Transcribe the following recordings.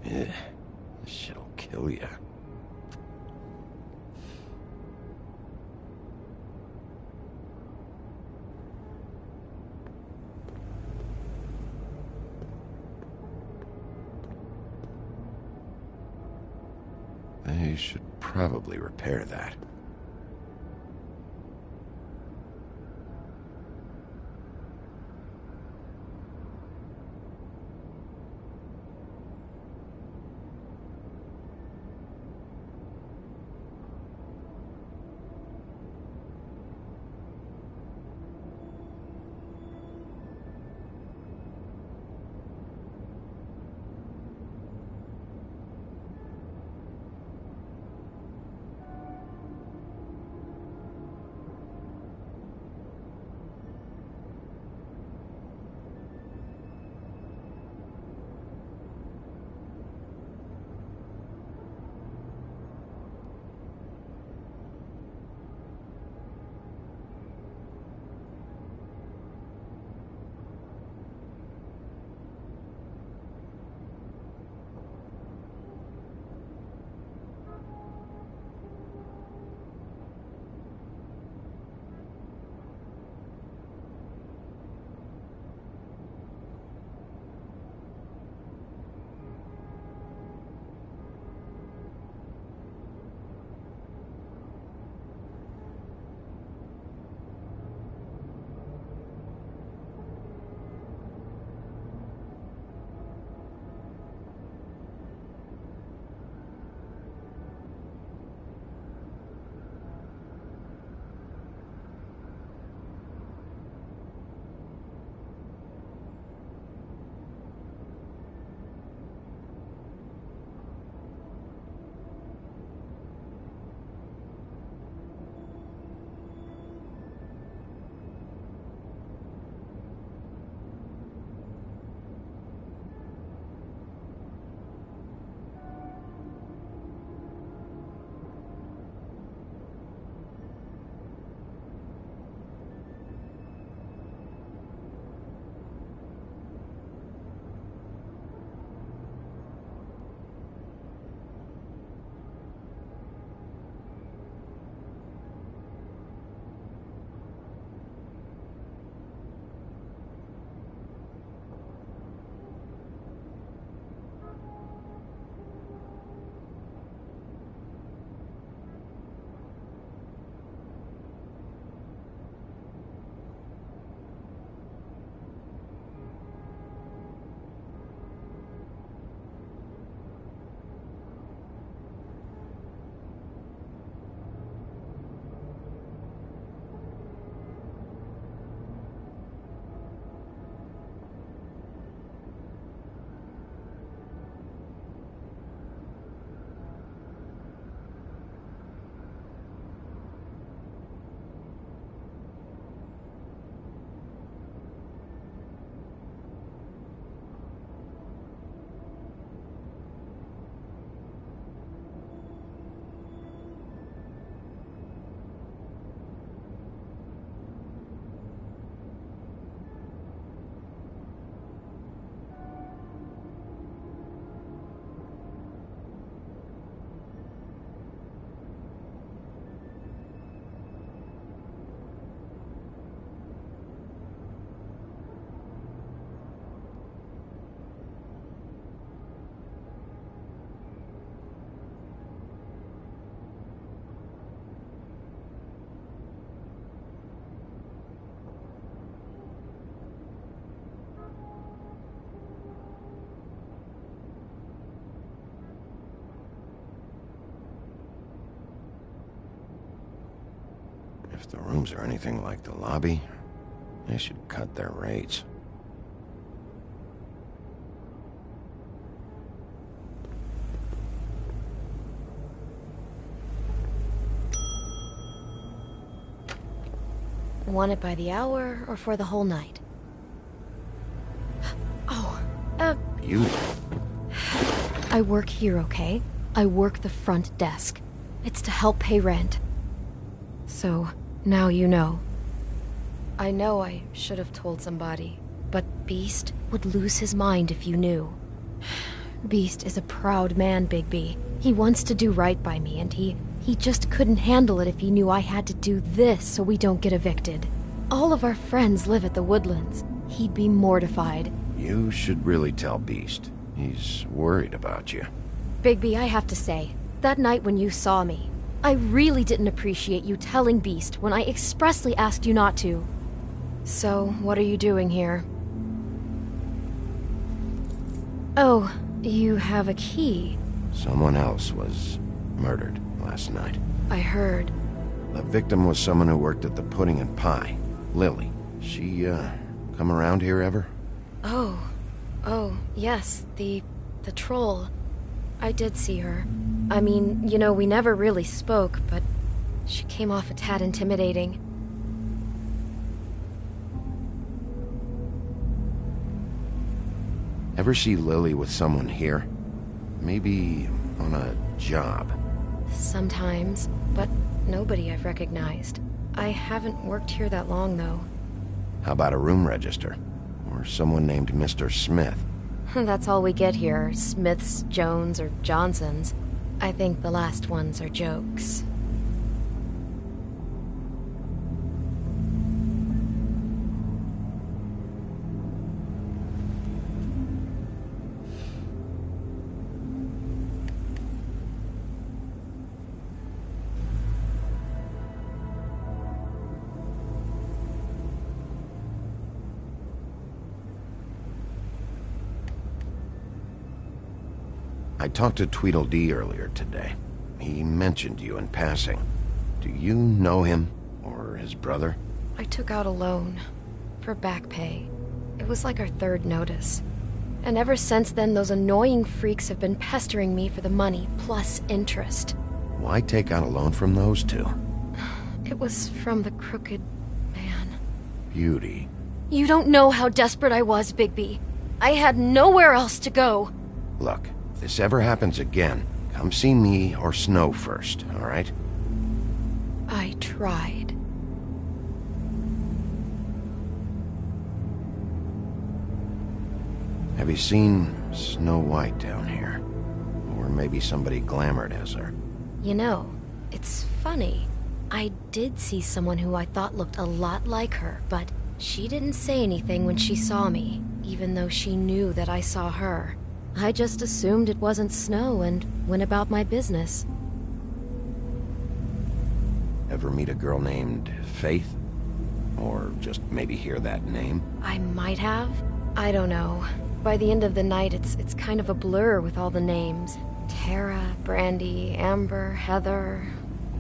This shit'll kill ya. They should probably repair that. If the rooms are anything like the lobby, they should cut their rates. Want it by the hour or for the whole night? Oh, You... I work here, okay? I work the front desk. It's to help pay rent. So, now you know. I know I should have told somebody, but Beast would lose his mind if you knew. Beast is a proud man, Bigby. He wants to do right by me, and he just couldn't handle it if he knew I had to do this so we don't get evicted. All of our friends live at the Woodlands. He'd be mortified. You should really tell Beast. He's worried about you. Bigby, I have to say, that night when you saw me, I really didn't appreciate you telling Beast when I expressly asked you not to. So, what are you doing here? Oh, you have a key. Someone else was murdered last night. I heard. The victim was someone who worked at the Pudding and Pie. Lily. She, come around here ever? Oh, yes, the troll. I did see her. I mean, you know, we never really spoke, but she came off a tad intimidating. Ever see Lily with someone here? Maybe on a job? Sometimes, but nobody I've recognized. I haven't worked here that long, though. How about a room register? Or someone named Mr. Smith? That's all we get here, Smiths, Jones, or Johnsons. I think the last ones are jokes. I talked to Tweedledee earlier today. He mentioned you in passing. Do you know him? Or his brother? I took out a loan. For back pay. It was like our third notice. And ever since then, those annoying freaks have been pestering me for the money, plus interest. Why take out a loan from those two? It was from the crooked man. Beauty. You don't know how desperate I was, Bigby. I had nowhere else to go. Look, if this ever happens again, come see me or Snow first, all right? I tried. Have you seen Snow White down here? Or maybe somebody glamored as her? You know, it's funny. I did see someone who I thought looked a lot like her, but she didn't say anything when she saw me, even though she knew that I saw her. I just assumed it wasn't Snow and went about my business. Ever meet a girl named Faith? Or just maybe hear that name? I might have. I don't know. By the end of the night, it's kind of a blur with all the names. Tara, Brandy, Amber, Heather...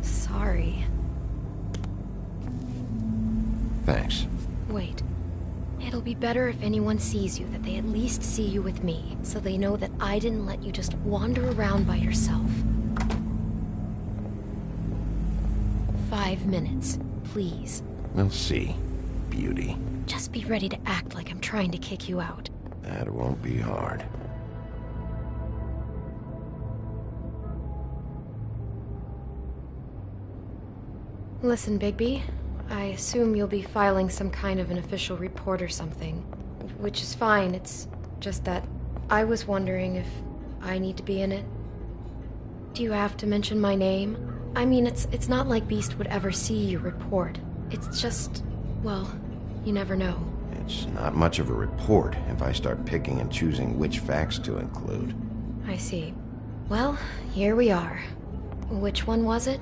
Sorry. Thanks. Wait. It'll be better if anyone sees you that they at least see you with me, so they know that I didn't let you just wander around by yourself. 5 minutes, please. We'll see, Beauty. Just be ready to act like I'm trying to kick you out. That won't be hard. Listen, Bigby. I assume you'll be filing some kind of an official report or something. Which is fine, it's just that I was wondering if I need to be in it. Do you have to mention my name? I mean, it's not like Beast would ever see your report. It's just, well, you never know. It's not much of a report if I start picking and choosing which facts to include. I see. Well, here we are. Which one was it?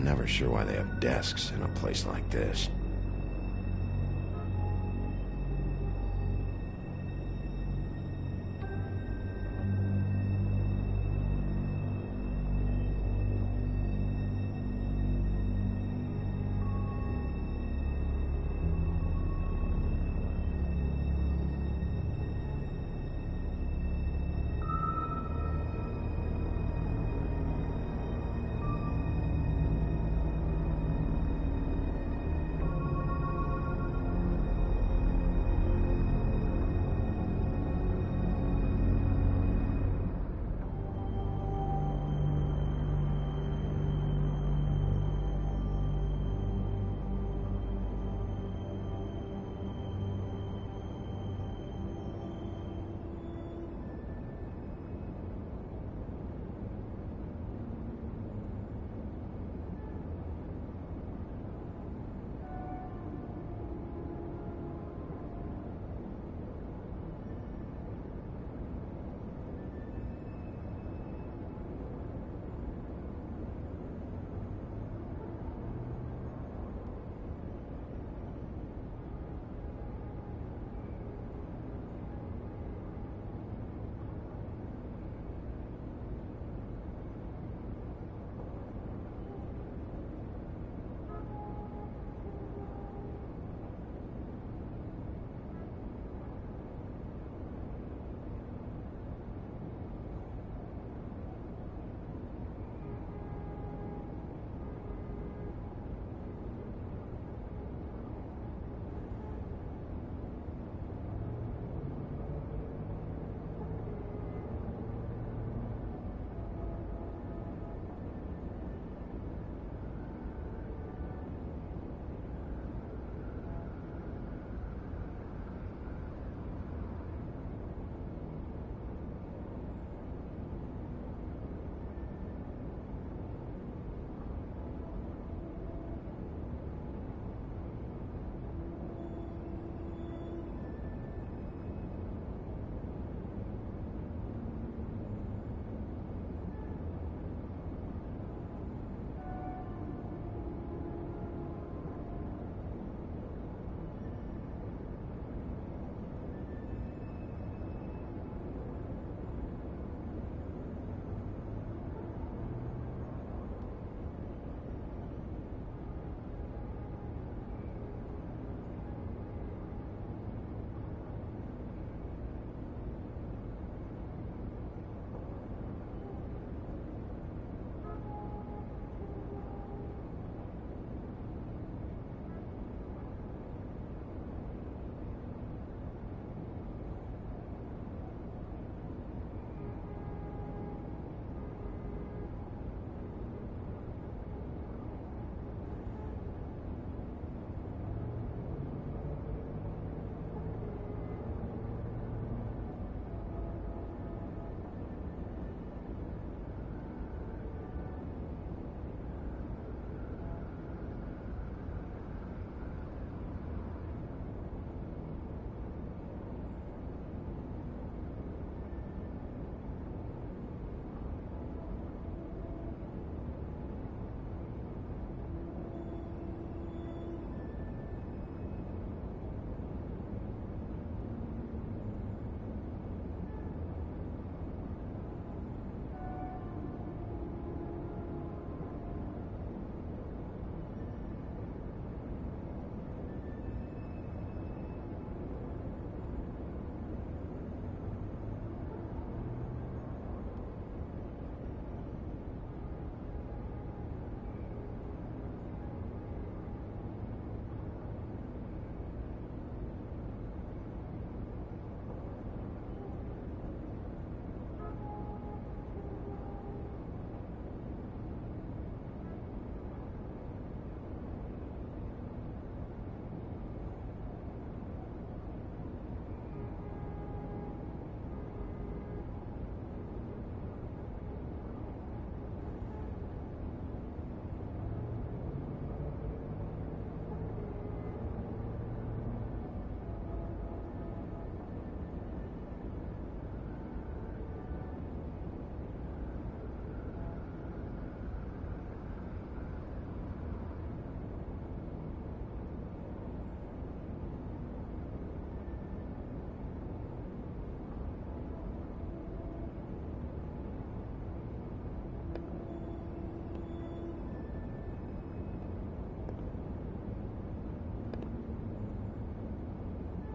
Never sure why they have desks in a place like this.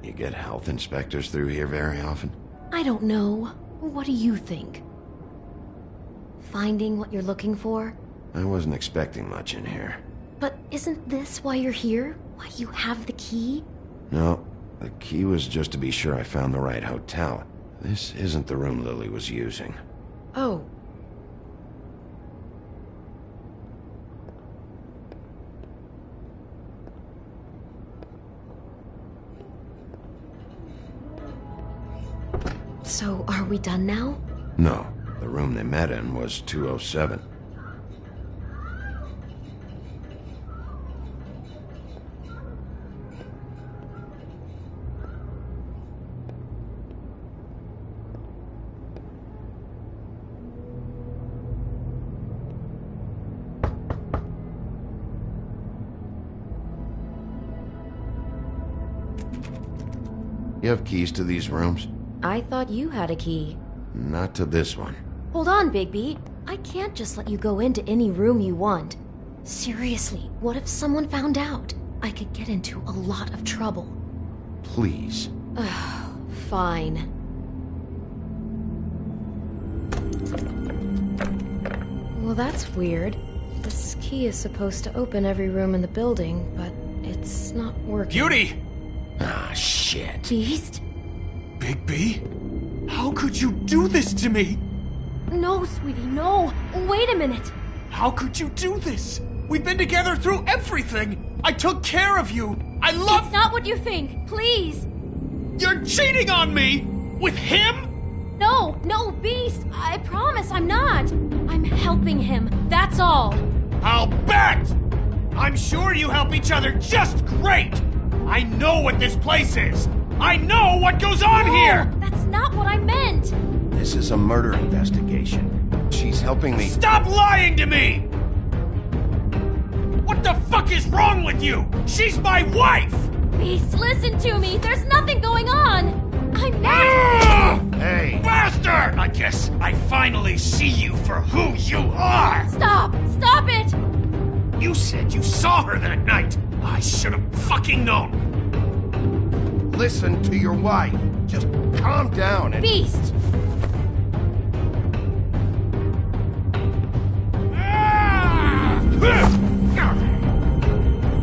You get health inspectors through here very often? I don't know. What do you think? Finding what you're looking for? I wasn't expecting much in here. But isn't this why you're here? Why you have the key? No, the key was just to be sure I found the right hotel. This isn't the room Lily was using. Oh. So, are we done now? No, the room they met in was 207. You have keys to these rooms? I thought you had a key. Not to this one. Hold on, Bigby. I can't just let you go into any room you want. Seriously, what if someone found out? I could get into a lot of trouble. Please. Fine. Well, that's weird. This key is supposed to open every room in the building, but it's not working. Beauty! Ah, shit. Beast? Bigby? How could you do this to me? No, sweetie, no. Wait a minute. How could you do this? We've been together through everything. I took care of you. I love... It's not what you think. Please. You're cheating on me! With him? No, Beast. I promise I'm not. I'm helping him. That's all. I'll bet! I'm sure you help each other just great! I know what this place is! I know what goes on here! That's not what I meant! This is a murder investigation. She's helping me... Stop lying to me! What the fuck is wrong with you? She's my wife! Beast, listen to me! There's nothing going on! I'm not... Hey! Bastard! I guess I finally see you for who you are! Stop! Stop it! You said you saw her that night! I should have fucking known! Listen to your wife. Just calm down and... Beast!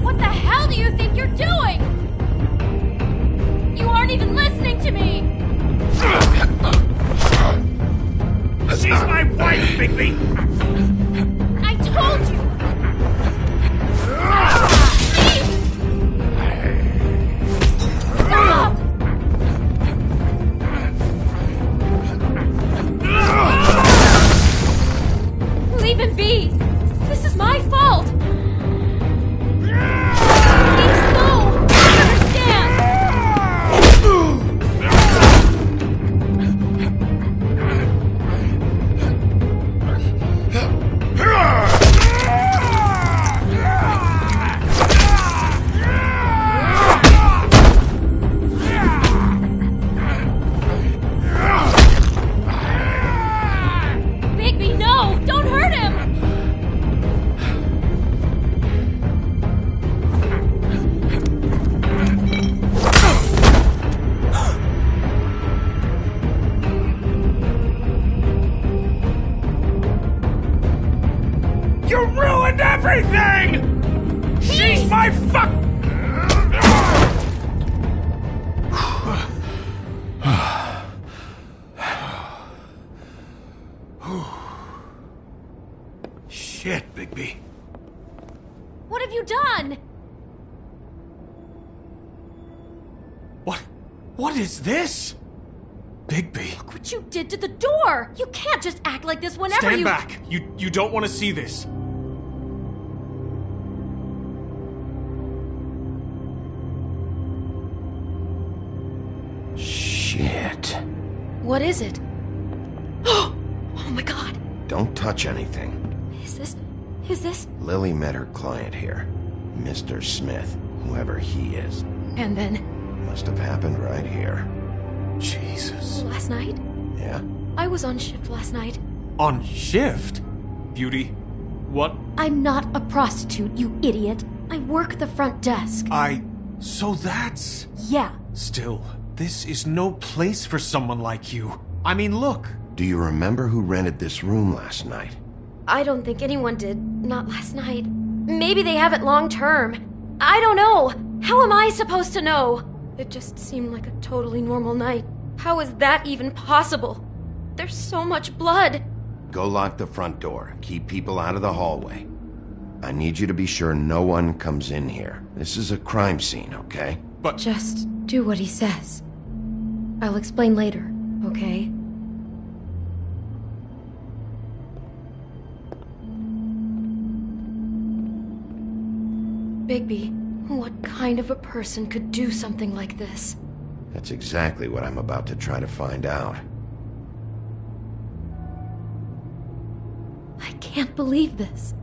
What the hell do you think you're doing? You aren't even listening to me! She's my wife, Bigby! I told you! Stop! Leave him be! This is my fault! Please, no! I understand! Bigby, no! Don't hurt him! You ruined everything! She's my fuck... Shit, Bigby. What have you done? What is this? Bigby. Look what you did to the door! You can't just act like this whenever Stand you- back. You don't want to see this. Shit. What is it? Oh my god! Don't touch anything. Is this? Lily met her client here. Mr. Smith, whoever he is. And then, Must have happened right here. Jesus. last night? Yeah? I was on shift last night. On shift? Beauty, what? I'm not a prostitute, you idiot. I work the front desk. I So that's... Yeah. Still, this is no place for someone like you. I mean, look. Do you remember who rented this room last night? I don't think anyone did. Not last night. Maybe they have it long term. I don't know. How am I supposed to know? It just seemed like a totally normal night. How is that even possible? There's so much blood. Go lock the front door. Keep people out of the hallway. I need you to be sure no one comes in here. This is a crime scene, okay? But... Just do what he says. I'll explain later, okay? Bigby, what kind of a person could do something like this? That's exactly what I'm about to try to find out. I can't believe this.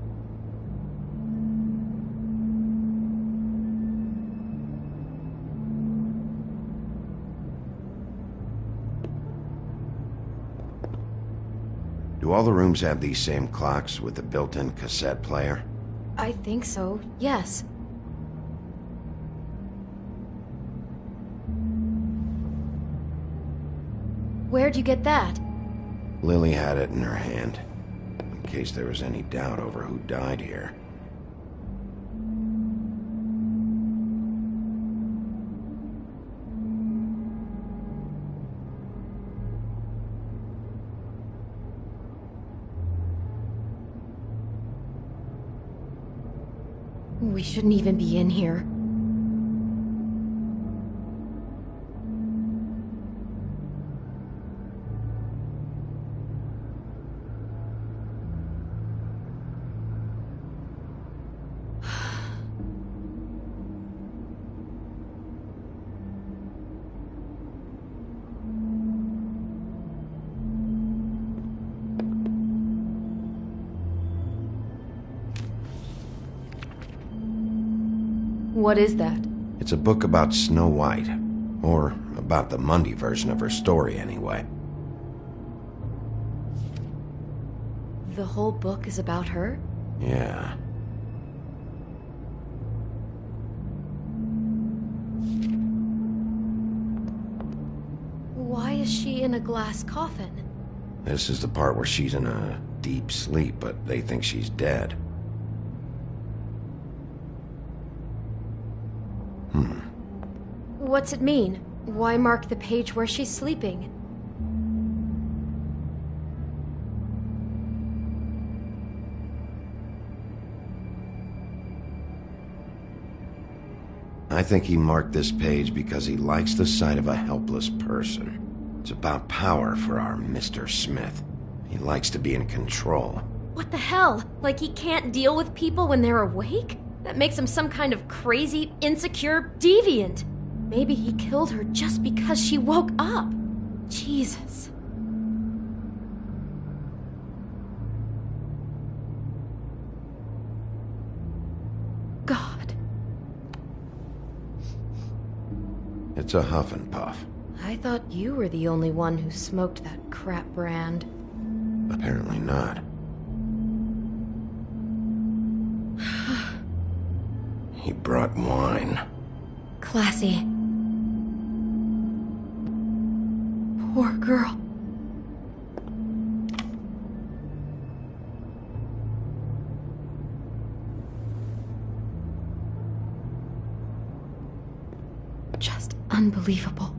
Do all the rooms have these same clocks with the built-in cassette player? I think so, yes. Where'd you get that? Lily had it in her hand, in case there was any doubt over who died here. We shouldn't even be in here. What is that? It's a book about Snow White. Or about the Mundy version of her story, anyway. The whole book is about her? Yeah. Why is she in a glass coffin? This is the part where she's in a deep sleep, but they think she's dead. What's it mean? Why mark the page where she's sleeping? I think he marked this page because he likes the sight of a helpless person. It's about power for our Mr. Smith. He likes to be in control. What the hell? Like he can't deal with people when they're awake? That makes him some kind of crazy, insecure deviant. Maybe he killed her just because she woke up. Jesus. God. It's a huff and puff. I thought you were the only one who smoked that crap brand. Apparently not. He brought wine. Classy. Poor girl. Just unbelievable.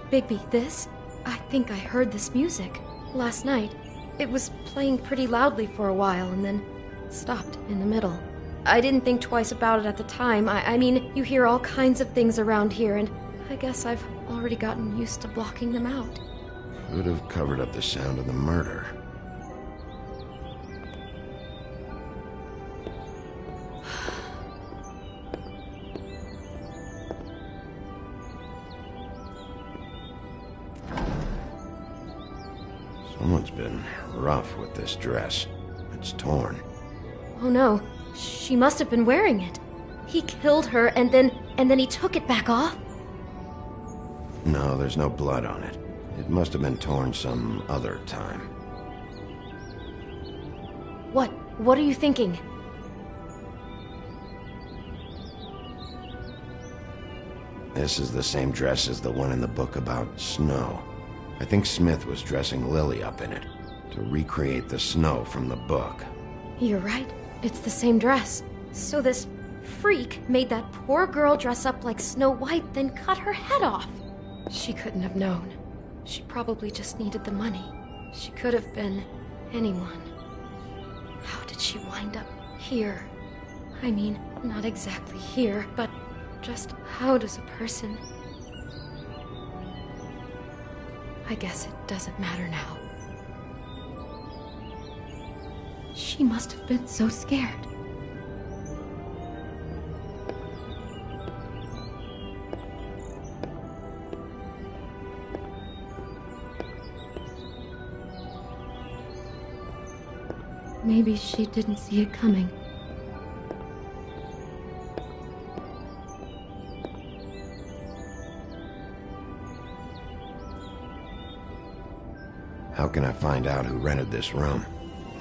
Bigby, this? I think I heard this music last night. It was playing pretty loudly for a while and then stopped in the middle. I didn't think twice about it at the time. I mean, you hear all kinds of things around here, and I guess I've already gotten used to blocking them out. Could have covered up the sound of the murder. Someone's been rough with this dress. It's torn. Oh no, she must have been wearing it. He killed her and then he took it back off? No, there's no blood on it. It must have been torn some other time. What are you thinking? This is the same dress as the one in the book about snow. I think Smith was dressing Lily up in it to recreate the snow from the book. You're right. It's the same dress. So this freak made that poor girl dress up like Snow White, then cut her head off. She couldn't have known. She probably just needed the money. She could have been anyone. How did she wind up here? I mean, not exactly here, but just how does a person... I guess it doesn't matter now. She must have been so scared. Maybe she didn't see it coming. How can I find out who rented this room?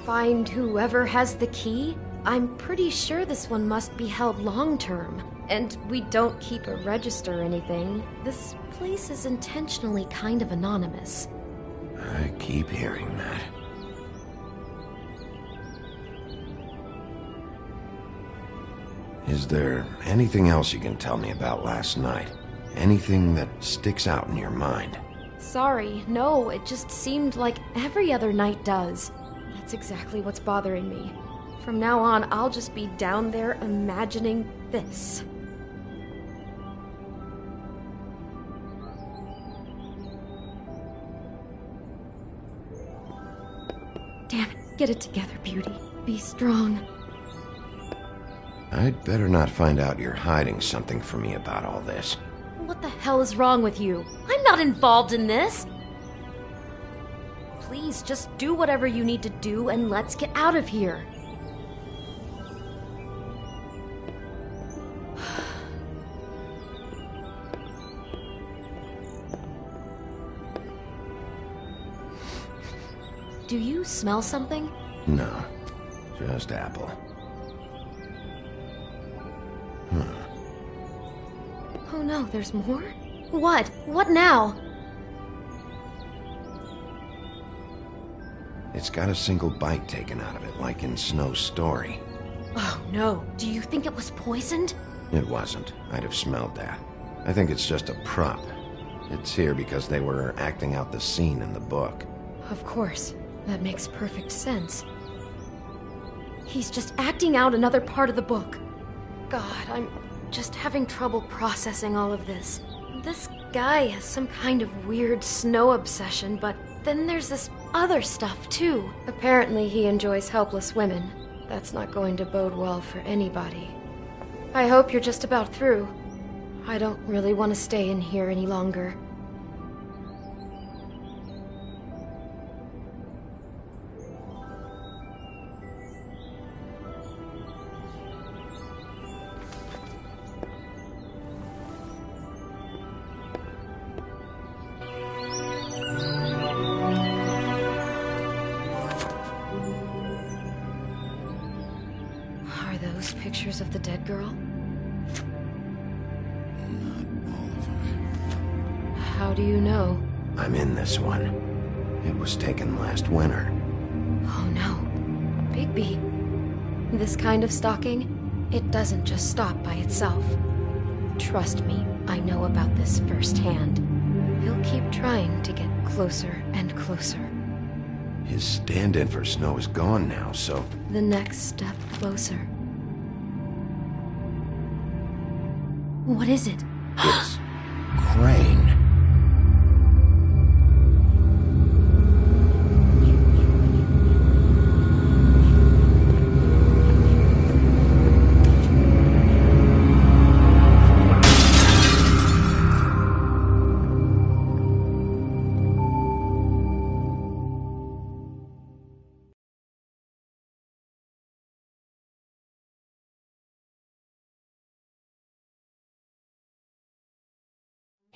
Find whoever has the key? I'm pretty sure this one must be held long-term. And we don't keep a register or anything. This place is intentionally kind of anonymous. I keep hearing that. Is there anything else you can tell me about last night? Anything that sticks out in your mind? Sorry, no, it just seemed like every other night does. That's exactly what's bothering me. From now on, I'll just be down there imagining this. Damn it, get it together, Beauty. Be strong. I'd better not find out you're hiding something from me about all this. What the hell is wrong with you? I'm not involved in this! Please, just do whatever you need to do and let's get out of here. Do you smell something? No, just apple. Oh no, there's more? What? What now? It's got a single bite taken out of it, like in Snow's story. Oh no, do you think it was poisoned? It wasn't. I'd have smelled that. I think it's just a prop. It's here because they were acting out the scene in the book. Of course. That makes perfect sense. He's just acting out another part of the book. God, I'm just having trouble processing all of this. This guy has some kind of weird snow obsession, but then there's this other stuff too. Apparently he enjoys helpless women. That's not going to bode well for anybody. I hope you're just about through. I don't really want to stay in here any longer. Pictures of the dead girl? Not all of them. How do you know? I'm in this one. It was taken last winter. Oh no. Bigby. This kind of stalking, it doesn't just stop by itself. Trust me, I know about this firsthand. He'll keep trying to get closer and closer. His stand-in for Snow is gone now, so... The next step closer. What is it? It's... Crane.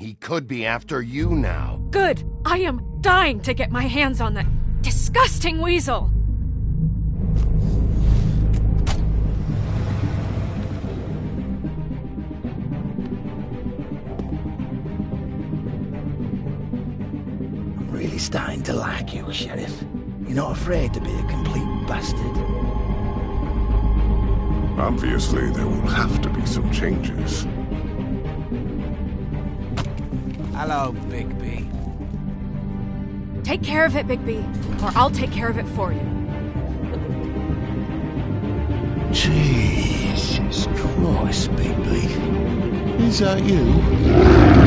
He could be after you now. Good! I am dying to get my hands on that disgusting weasel! I'm really starting to like you, Sheriff. You're not afraid to be a complete bastard. Obviously, there will have to be some changes. Hello, Bigby. Take care of it, Bigby, or I'll take care of it for you. Jesus Christ, Bigby. Is that you?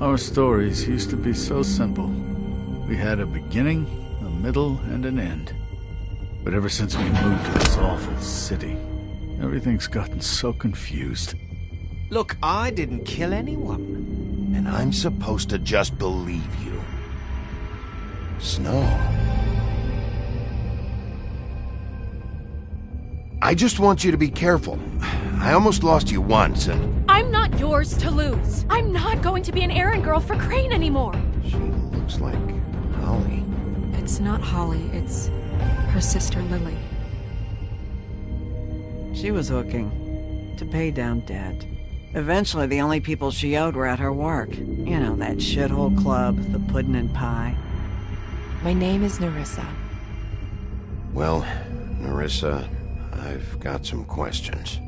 Our stories used to be so simple. We had a beginning, a middle, and an end. But ever since we moved to this awful city, everything's gotten so confused. Look, I didn't kill anyone. And I'm supposed to just believe you. Snow. I just want you to be careful. I almost lost you once, and... I'm not yours to lose. I'm not going to be an errand girl for Crane anymore. She looks like Holly. It's not Holly, it's her sister Lily. She was hooking to pay down debt. Eventually, the only people she owed were at her work. You know, that shithole club, the Puddin' and Pie. My name is Nerissa. Well, Nerissa, I've got some questions.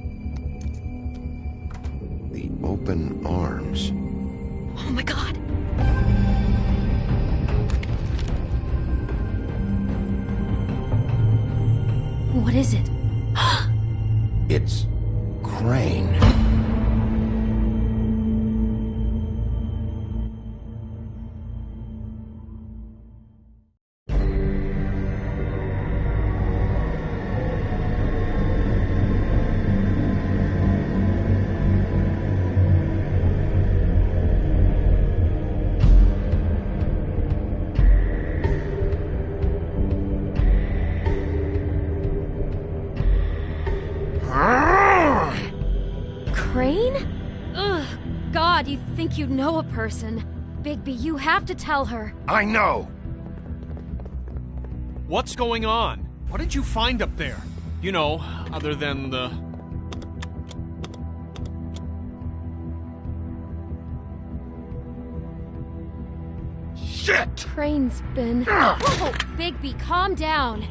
The open arms. Oh my god! What is it? It's Crane. Crane? Ugh, God, you think you know a person. Bigby, you have to tell her. I know! What's going on? What did you find up there? You know, other than the... Shit! Crane's been... Whoa! Bigby, calm down.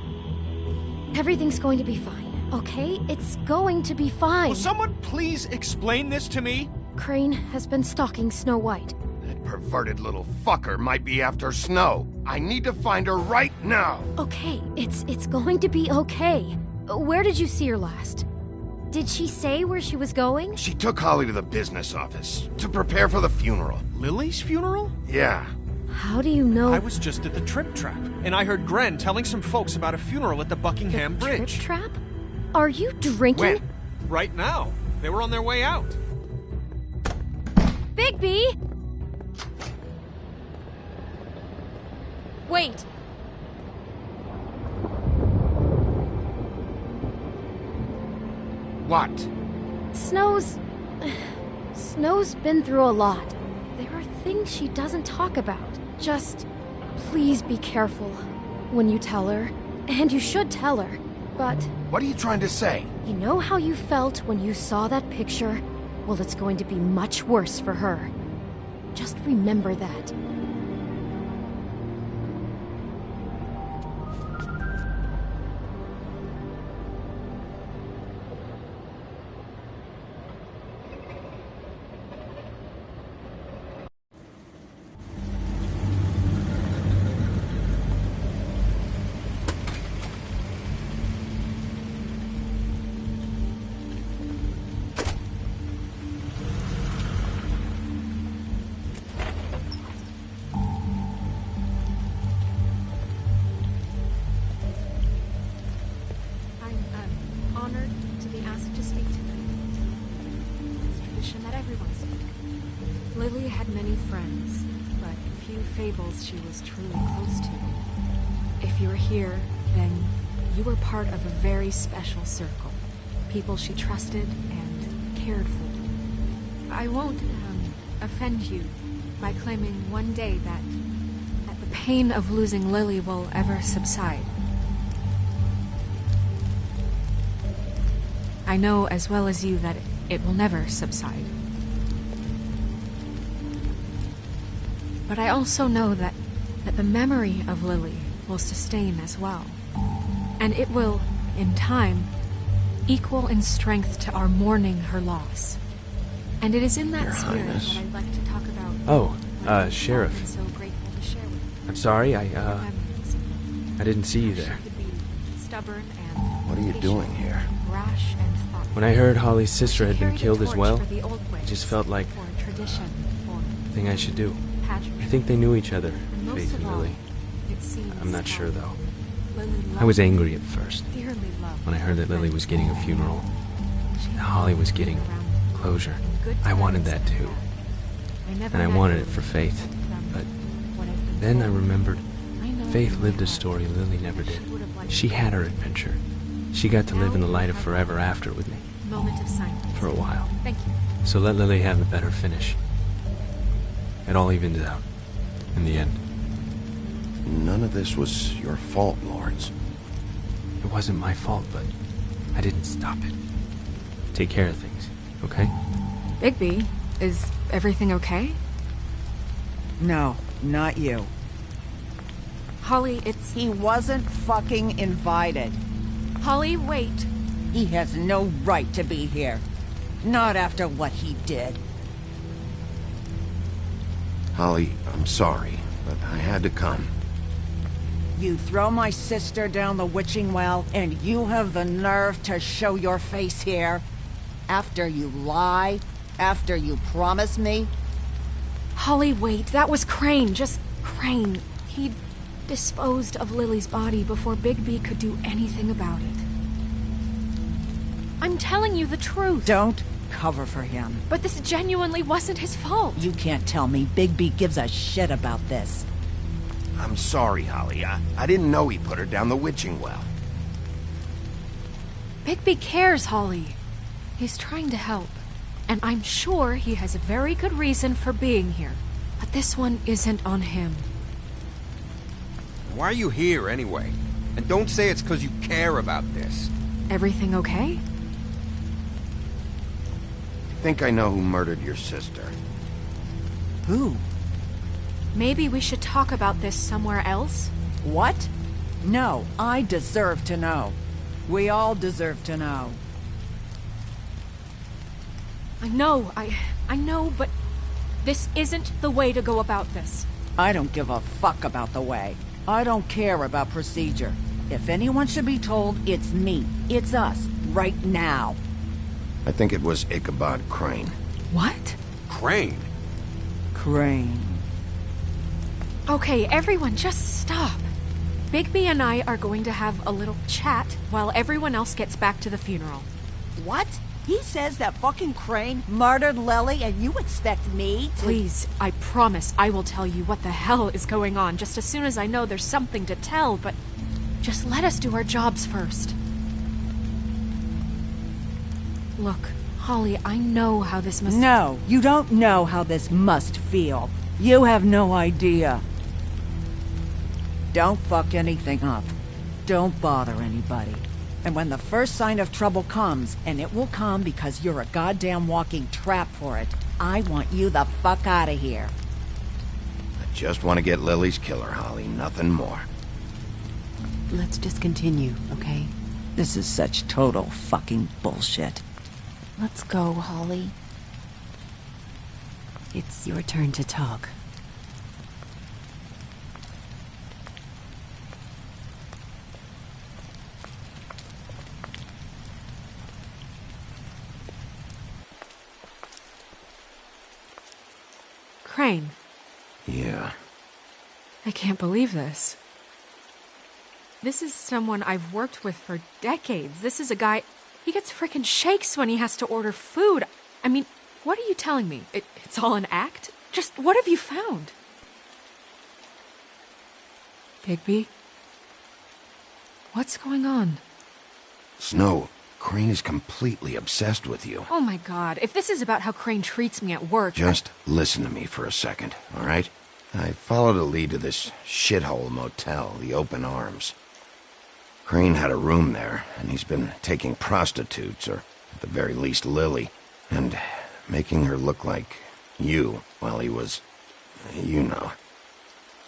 Everything's going to be fine, okay? It's going to be fine. Will someone please explain this to me? Crane has been stalking Snow White. That perverted little fucker might be after Snow. I need to find her right now. Okay, it's going to be okay. Where did you see her last? Did she say where she was going? She took Holly to the business office to prepare for the funeral. Lily's funeral? Yeah. How do you know? I was just at the Trip Trap, and I heard Gren telling some folks about a funeral at the Buckingham Bridge. Trip Trap? Are you drinking? When? Right now. They were on their way out. Bigby! Wait. What? Snow's been through a lot. There are things she doesn't talk about. Just please be careful when you tell her. And you should tell her. But What are you trying to say? you know how you felt when you saw that picture? Well, it's going to be much worse for her. Just remember that. I'm honored to be asked to speak tonight. It's tradition that everyone speak. Lily had many friends, but few fables she was truly close to. If you're here, then you were part of a very special circle. People she trusted and cared for. I won't offend you by claiming one day that the pain of losing Lily will ever subside. I know as well as you that it will never subside. But I also know that the memory of Lily will sustain as well. And it will, in time, equal in strength to our mourning her loss. And it is in that Your spirit Highness. that I'd like to talk about... Oh, Sheriff. I'm so grateful to share with you. I'm sorry, Memories of her. I didn't see you She there. could be stubborn and What are you patient, doing here? Rash and thoughtful. When I heard Holly's sister had been Carried a killed as torch well, for the old it ways, just felt like for tradition, for the thing I should do. pageantry. I think they knew each other, And most Faith of and all, Lily. it seems I'm not sure, how though. Lily I was loved angry at first, dearly loved when I heard that Lily was getting a funeral. She and Holly was getting around closure. in good I wanted times that too. I never And I met wanted her it for Faith. from But what I've been then I told. remembered I know Faith that lived a she story Lily never did. would have liked She to had her be. adventure. She got to live in the light of forever after with me. moment of silence. For a while. Thank you. So let Lily have a better finish. It all evens out. In the end. None of this was your fault, Lawrence. It wasn't my fault, but I didn't stop it. Take care of things, okay? Bigby, is everything okay? No, not you. Holly, it's... He wasn't fucking invited. Holly, wait. He has no right to be here. Not after what he did. Holly, I'm sorry, but I had to come. You throw my sister down the witching well, and you have the nerve to show your face here? After you lie? After you promise me? Holly, wait. That was Crane. Just Crane. He disposed of Lily's body before Bigby could do anything about it. I'm telling you the truth. Don't cover for him. But this genuinely wasn't his fault. You can't tell me Bigby gives a shit about this. I'm sorry, Holly. I didn't know he put her down the witching well. Bigby cares, Holly. He's trying to help. And I'm sure he has a very good reason for being here. But this one isn't on him. Why are you here, anyway? And don't say it's because you care about this. Everything okay? I think I know who murdered your sister. Who? Maybe we should talk about this somewhere else? What? No, I deserve to know. We all deserve to know. I know, but this isn't the way to go about this. I don't give a fuck about the way. I don't care about procedure. If anyone should be told, it's me. It's us. Right now. I think it was Ichabod Crane. What? Crane? Crane. Okay, everyone, just stop. Bigby and I are going to have a little chat while everyone else gets back to the funeral. What? He says that fucking Crane murdered Lily and you expect me to— Please, I promise I will tell you what the hell is going on just as soon as I know there's something to tell, but just let us do our jobs first. Look, Holly, I know how this must— No, you don't know how this must feel. You have no idea. Don't fuck anything up. Don't bother anybody. And when the first sign of trouble comes, and it will come because you're a goddamn walking trap for it, I want you the fuck out of here. I just want to get Lily's killer, Holly, nothing more. Let's just continue, okay? This is such total fucking bullshit. Let's go, Holly. It's your turn to talk. Crane. Yeah. I can't believe this. This is someone I've worked with for decades. This is a guy... He gets frickin' shakes when he has to order food. I mean, what are you telling me? It's all an act? Just what have you found? Bigby? What's going on? Snow, Crane is completely obsessed with you. Oh my god, if this is about how Crane treats me at work... Just listen to me for a second, all right? I followed a lead to this shithole motel, the Open Arms. Crane had a room there, and he's been taking prostitutes, or at the very least Lily, and making her look like you while he was... you know.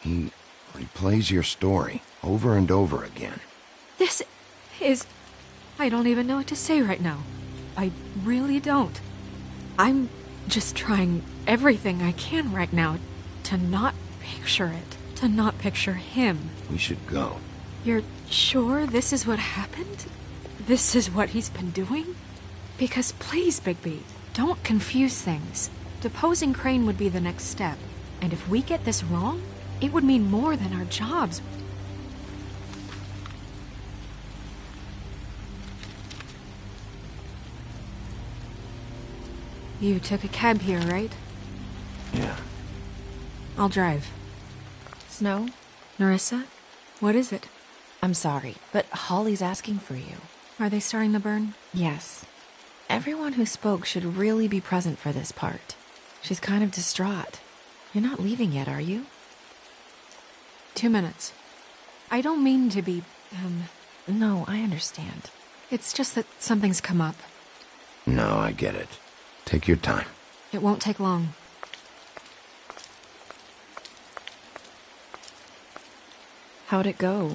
He replays your story over and over again. This is... I don't even know what to say right now. I really don't. I'm just trying everything I can right now to not picture it. To not picture him. We should go. You're sure this is what happened? This is what he's been doing? Because please, Bigby, don't confuse things. Deposing Crane would be the next step. And if we get this wrong, it would mean more than our jobs. You took a cab here, right? Yeah. I'll drive. Snow? Nerissa? What is it? I'm sorry, but Holly's asking for you. Are they starting the burn? Yes. Everyone who spoke should really be present for this part. She's kind of distraught. You're not leaving yet, are you? 2 minutes. I don't mean to be, No, I understand. It's just that something's come up. No, I get it. Take your time. It won't take long. How'd it go?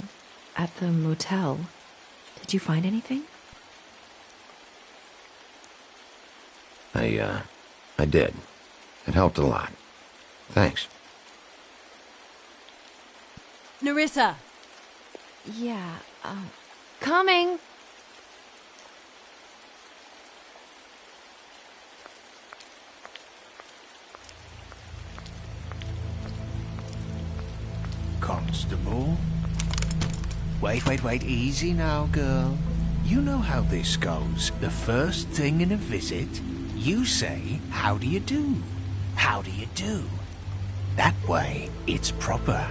At the motel? Did you find anything? I did. It helped a lot. Thanks. Nerissa! Yeah, coming! Constable? Wait, easy now, girl. You know how this goes. The first thing in a visit, you say, how do you do? How do you do? That way, it's proper.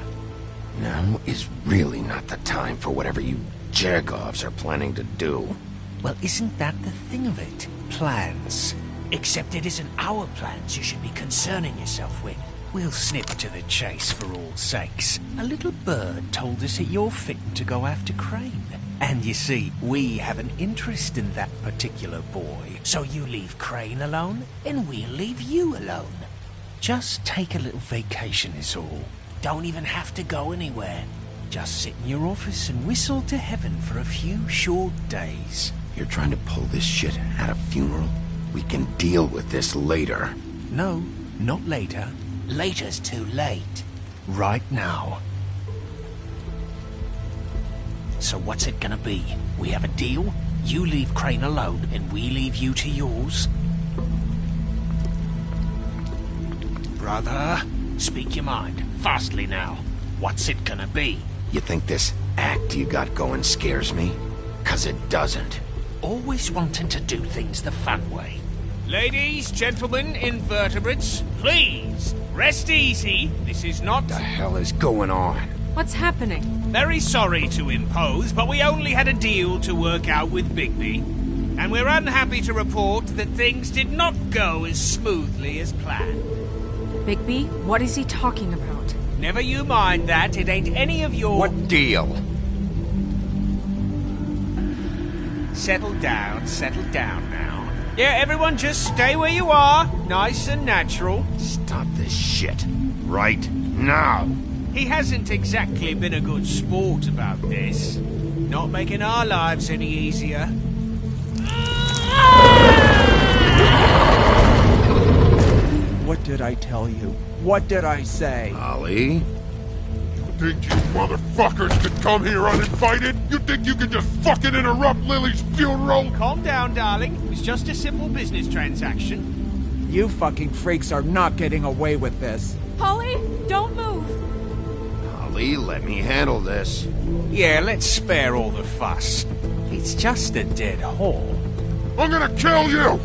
Now is really not the time for whatever you Jergovs are planning to do. Well, isn't that the thing of it? Plans. Except it isn't our plans you should be concerning yourself with. We'll snip to the chase for all sakes. A little bird told us that you're fitting to go after Crane. And you see, we have an interest in that particular boy. So you leave Crane alone, and we'll leave you alone. Just take a little vacation is all. Don't even have to go anywhere. Just sit in your office and whistle to heaven for a few short days. You're trying to pull this shit at a funeral? We can deal with this later. No, not later. Later's too late. Right now. So what's it gonna be? We have a deal? You leave Crane alone, and we leave you to yours? Brother, speak your mind. Fastly now. What's it gonna be? You think this act you got going scares me? 'Cause it doesn't. Always wanting to do things the fun way. Ladies, gentlemen, invertebrates, please, rest easy. This is not... What the hell is going on? What's happening? Very sorry to impose, but we only had a deal to work out with Bigby. And we're unhappy to report that things did not go as smoothly as planned. Bigby, what is he talking about? Never you mind that, it ain't any of your... What deal? Settle down now. Yeah, everyone just stay where you are, nice and natural. Stop this shit. Right now. He hasn't exactly been a good sport about this. Not making our lives any easier. What did I tell you? What did I say? Ollie? You think you motherfuckers could come here uninvited? You think you could just fucking interrupt Lily's funeral? Calm down, darling. It was just a simple business transaction. You fucking freaks are not getting away with this. Holly, don't move! Ollie, let me handle this. Yeah, let's spare all the fuss. It's just a dead whore. I'm gonna kill you!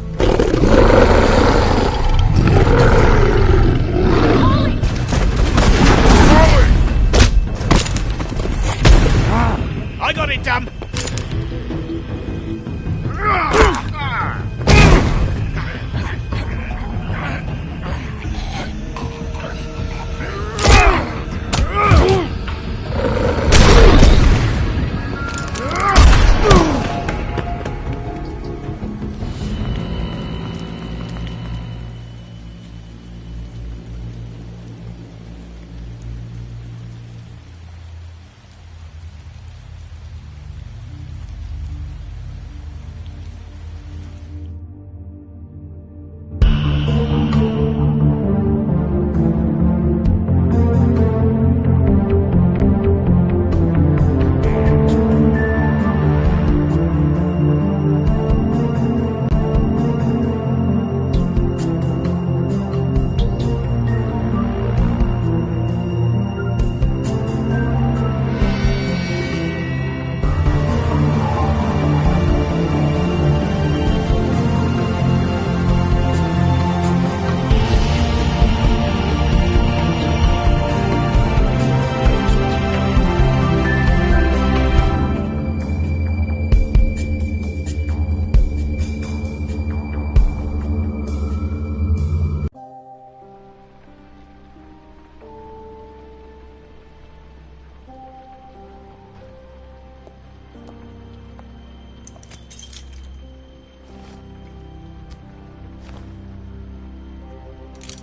I got it, damn!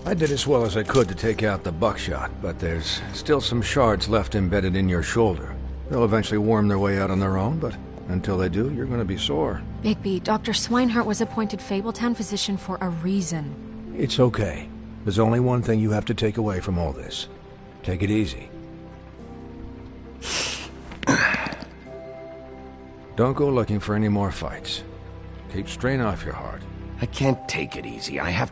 I did as well as I could to take out the buckshot, but there's still some shards left embedded in your shoulder. They'll eventually worm their way out on their own, but until they do, you're gonna be sore. Bigby, Dr. Swinehart was appointed Fabletown physician for a reason. It's okay. There's only one thing you have to take away from all this. Take it easy. Don't go looking for any more fights. Keep strain off your heart. I can't take it easy. I have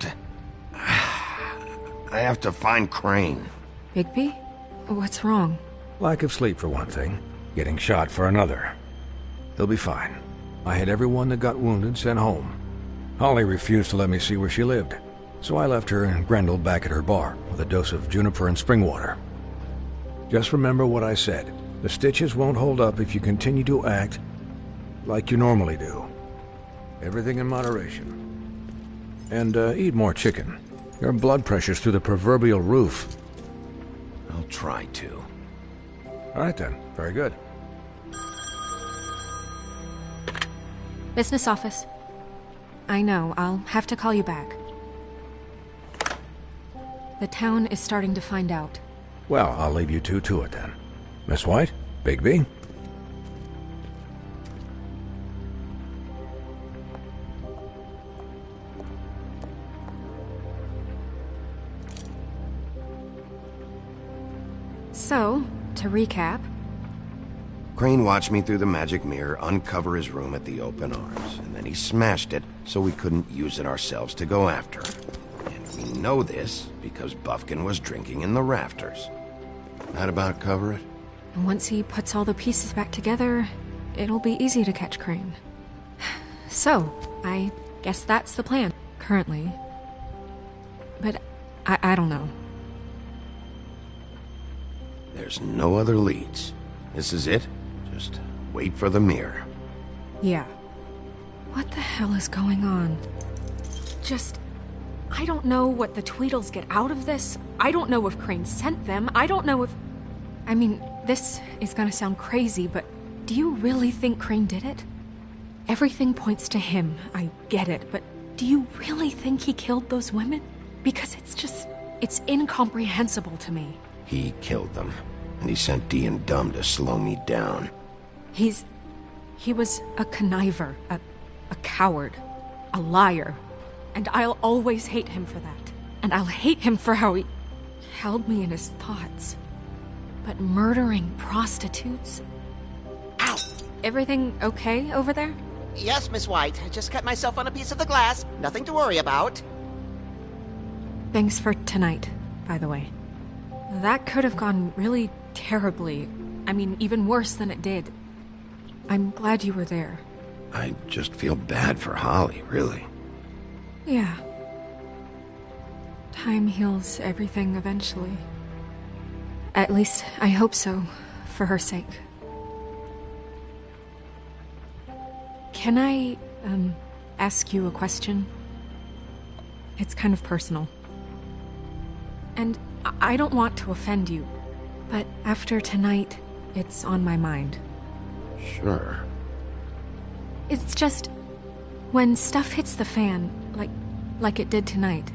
to find Crane. Bigby? What's wrong? Lack of sleep for one thing. Getting shot for another. He'll be fine. I had everyone that got wounded sent home. Holly refused to let me see where she lived, so I left her and Grendel back at her bar with a dose of juniper and spring water. Just remember what I said. The stitches won't hold up if you continue to act like you normally do. Everything in moderation. And eat more chicken. Your blood pressure's through the proverbial roof. I'll try to. All right then. Very good. Business office. I know, I'll have to call you back. The town is starting to find out. Well, I'll leave you two to it then. Miss White? Bigby? So, to recap... Crane watched me through the magic mirror uncover his room at the open arms, and then he smashed it so we couldn't use it ourselves to go after him. And we know this because Buffkin was drinking in the rafters. That about cover it? And once he puts all the pieces back together, it'll be easy to catch Crane. So, I guess that's the plan, currently. But I don't know. There's no other leads. This is it. Just wait for the mirror. Yeah. What the hell is going on? I don't know what the Tweedles get out of this. I don't know if Crane sent them. I don't know if... I mean, this is gonna sound crazy, but do you really think Crane did it? Everything points to him. I get it, but do you really think he killed those women? Because it's incomprehensible to me. He killed them, and he sent Dee and Dumb to slow me down. He was a conniver, a coward, a liar, and I'll always hate him for that. And I'll hate him for how he held me in his thoughts. But murdering prostitutes? Ow! Everything okay over there? Yes, Miss White. I just cut myself on a piece of the glass. Nothing to worry about. Thanks for tonight, by the way. That could have gone really terribly. I mean, even worse than it did. I'm glad you were there. I just feel bad for Holly, really. Yeah. Time heals everything eventually. At least, I hope so, for her sake. Can I, ask you a question? It's kind of personal. And I don't want to offend you, but after tonight, it's on my mind. Sure. It's just, when stuff hits the fan, like it did tonight,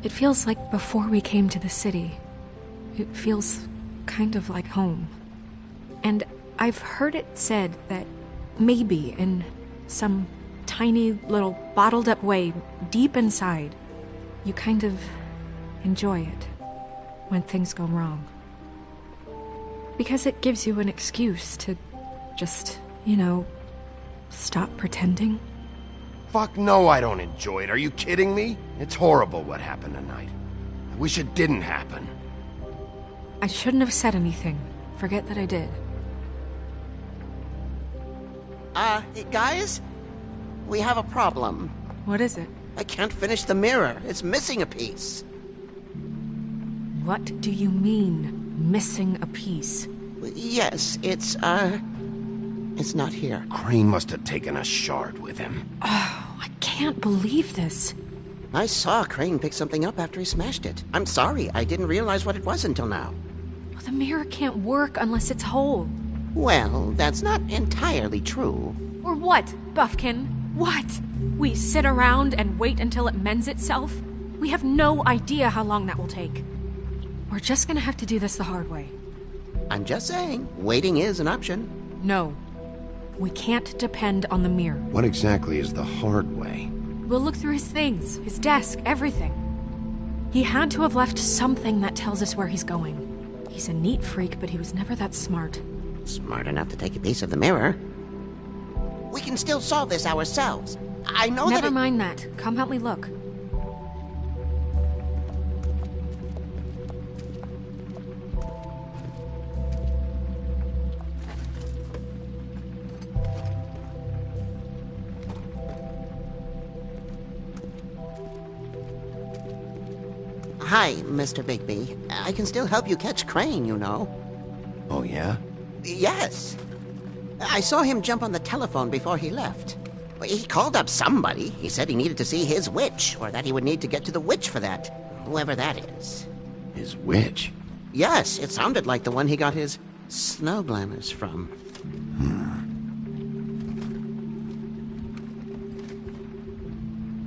it feels like before we came to the city. It feels kind of like home. And I've heard it said that maybe in some tiny little bottled up way deep inside, you kind of enjoy it when things go wrong. Because it gives you an excuse to just, stop pretending. Fuck no, I don't enjoy it. Are you kidding me? It's horrible what happened tonight. I wish it didn't happen. I shouldn't have said anything. Forget that I did. Guys? We have a problem. What is it? I can't finish the mirror. It's missing a piece. What do you mean, missing a piece? Yes, it's not here. Crane must have taken a shard with him. Oh, I can't believe this. I saw Crane pick something up after he smashed it. I'm sorry, I didn't realize what it was until now. Well, the mirror can't work unless it's whole. Well, that's not entirely true. Or what, Buffkin? What? We sit around and wait until it mends itself? We have no idea how long that will take. We're just gonna have to do this the hard way. I'm just saying, waiting is an option. No. We can't depend on the mirror. What exactly is the hard way? We'll look through his things, his desk, everything. He had to have left something that tells us where he's going. He's a neat freak, but he was never that smart. Smart enough to take a piece of the mirror. We can still solve this ourselves. I know Never mind that. Come help me look. Hi, Mr. Bigby. I can still help you catch Crane, you know. Oh, yeah? Yes. I saw him jump on the telephone before he left. He called up somebody. He said he needed to see his witch, or that he would need to get to the witch for that. Whoever that is. His witch? Yes, it sounded like the one he got his snow glamours from.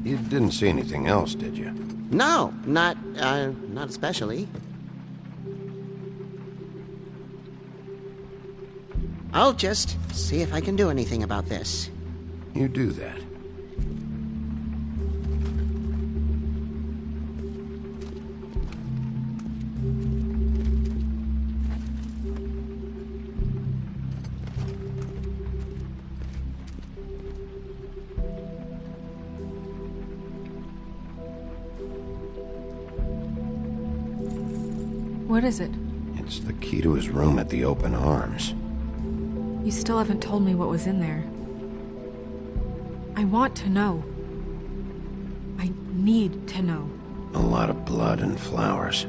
You didn't see anything else, did you? No, not especially. I'll just see if I can do anything about this. You do that. What is it? It's the key to his room at the Open Arms. You still haven't told me what was in there. I want to know. I need to know. A lot of blood and flowers.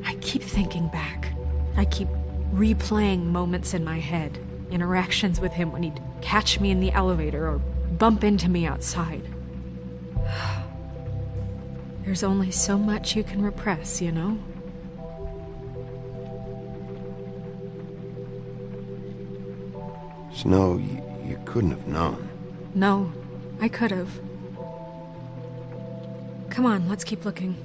I keep thinking back. I keep replaying moments in my head. Interactions with him when he'd catch me in the elevator or bump into me outside. There's only so much you can repress, you know? Snow, you couldn't have known. No, I could have. Come on, let's keep looking.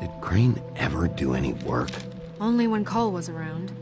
Did Crane ever do any work? Only when Cole was around.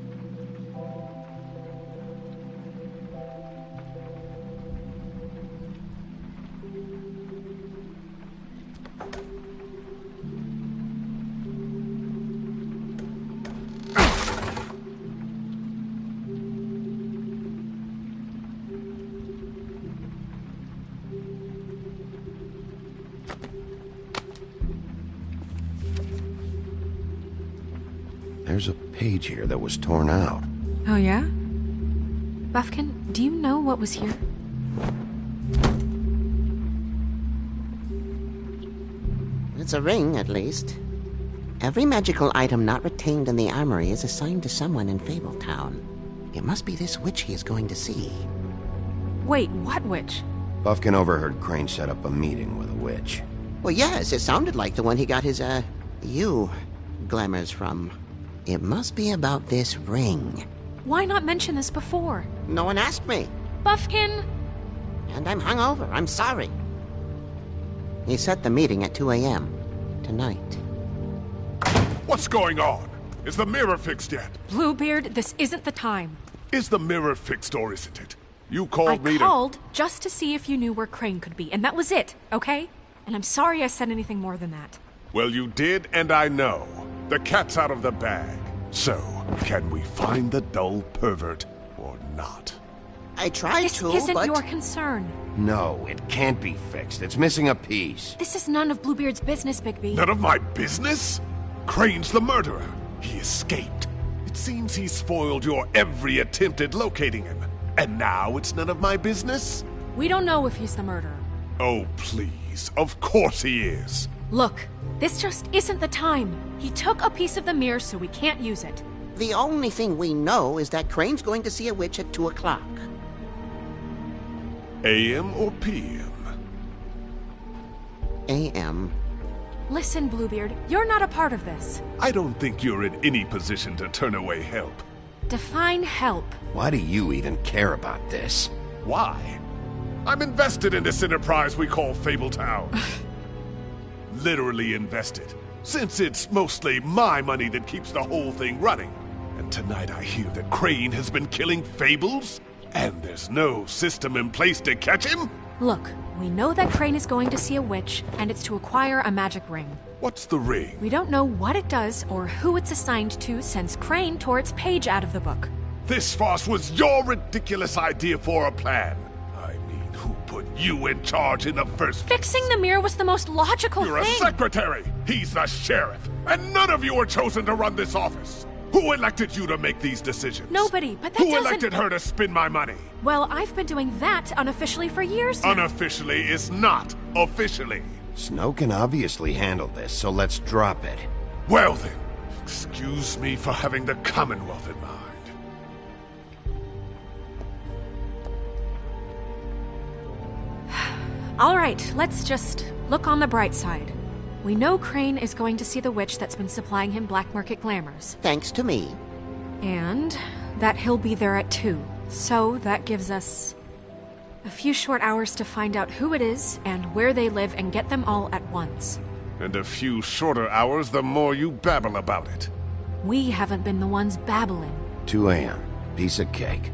There's a page here that was torn out. Oh, yeah? Buffkin, do you know what was here? It's a ring, at least. Every magical item not retained in the armory is assigned to someone in Fabletown. It must be this witch he is going to see. Wait, what witch? Buffkin overheard Crane set up a meeting with a witch. Well, yes, it sounded like the one he got his, glamours from. It must be about this ring. Why not mention this before? No one asked me. Buffkin! And I'm hungover. I'm sorry. He set the meeting at 2 a.m. tonight. What's going on? Is the mirror fixed yet? Bluebeard, this isn't the time. Is the mirror fixed or isn't it? You called me I called just to see if you knew where Crane could be, and that was it, okay? And I'm sorry I said anything more than that. Well, you did, and I know. The cat's out of the bag. So, can we find the dull pervert or not? I tried this to, isn't but... your concern. No, it can't be fixed. It's missing a piece. This is none of Bluebeard's business, Bigby. None of my business? Crane's the murderer. He escaped. It seems he spoiled your every attempt at locating him. And now it's none of my business? We don't know if he's the murderer. Oh, please. Of course he is. Look, this just isn't the time. He took a piece of the mirror, so we can't use it. The only thing we know is that Crane's going to see a witch at 2 o'clock. AM or PM? AM. Listen, Bluebeard, you're not a part of this. I don't think you're in any position to turn away help. Define help. Why do you even care about this? Why? I'm invested in this enterprise we call Fabletown. Literally invested. Since it's mostly my money that keeps the whole thing running. And tonight I hear that Crane has been killing Fables? And there's no system in place to catch him? Look, we know that Crane is going to see a witch, and it's to acquire a magic ring. What's the ring? We don't know what it does or who it's assigned to since Crane tore its page out of the book. This farce was your ridiculous idea for a plan. I mean, who put you in charge in the first place? Fixing the mirror was the most logical You're thing. a secretary! He's the sheriff! And none of you were chosen to run this office! Who elected you to make these decisions? Nobody, but that Who doesn't... elected her to spend my money? Well, I've been doing that unofficially for years now. Unofficially is not officially. Snow can obviously handle this, so let's drop it. Well then, excuse me for having the Commonwealth in mind. All right, let's just look on the bright side. We know Crane is going to see the witch that's been supplying him black market glamours. Thanks to me. And that he'll be there at 2. So that gives us a few short hours to find out who it is and where they live and get them all at once. And a few shorter hours the more you babble about it. We haven't been the ones babbling. 2 a.m. Piece of cake.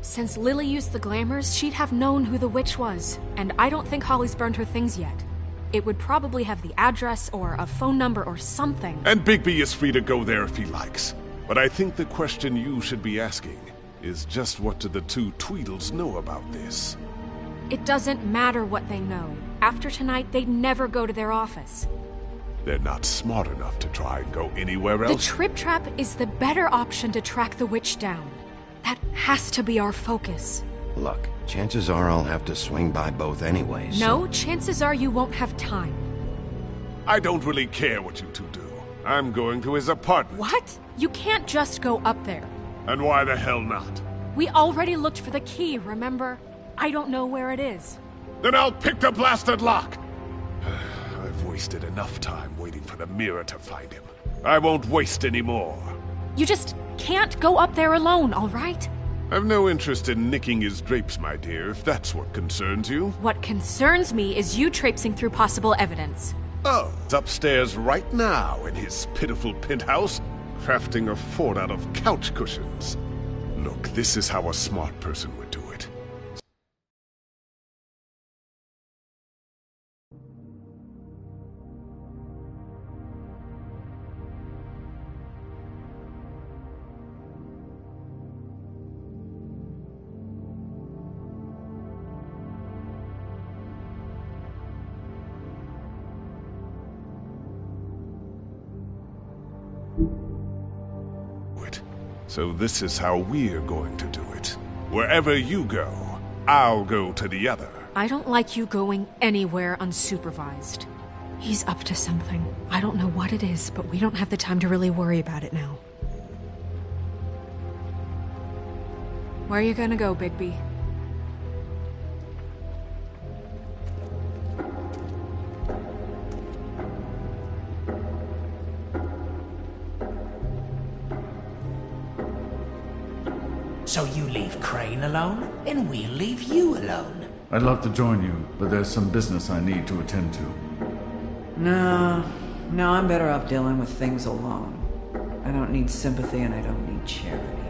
Since Lily used the glamours, she'd have known who the witch was. And I don't think Holly's burned her things yet. It would probably have the address or a phone number or something. And Bigby is free to go there if he likes. But I think the question you should be asking is just what do the two Tweedles know about this? It doesn't matter what they know. After tonight, they'd never go to their office. They're not smart enough to try and go anywhere else. The Trip Trap is the better option to track the witch down. That has to be our focus. Look, chances are I'll have to swing by both anyways. No, chances are you won't have time. I don't really care what you two do. I'm going to his apartment. What? You can't just go up there. And why the hell not? We already looked for the key, remember? I don't know where it is. Then I'll pick the blasted lock! I've wasted enough time waiting for the mirror to find him. I won't waste any more. You just can't go up there alone, all right? I've no interest in nicking his drapes, my dear, if that's what concerns you. What concerns me is you traipsing through possible evidence. Oh, it's upstairs right now in his pitiful penthouse, crafting a fort out of couch cushions. Look, this is how a smart person would do it. So this is how we're going to do it. Wherever you go, I'll go to the other. I don't like you going anywhere unsupervised. He's up to something. I don't know what it is, but we don't have the time to really worry about it now. Where are you gonna go, Bigby? Crane alone, then we'll leave you alone. I'd love to join you, but there's some business I need to attend to. No, I'm better off dealing with things alone. I don't need sympathy and I don't need charity.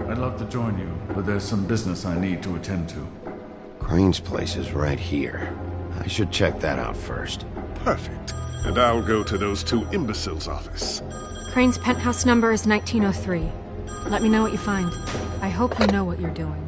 I'd love to join you, but there's some business I need to attend to. Crane's place is right here. I should check that out first. Perfect. And I'll go to those two imbeciles' office. Crane's penthouse number is 1903. Let me know what you find. I hope you know what you're doing.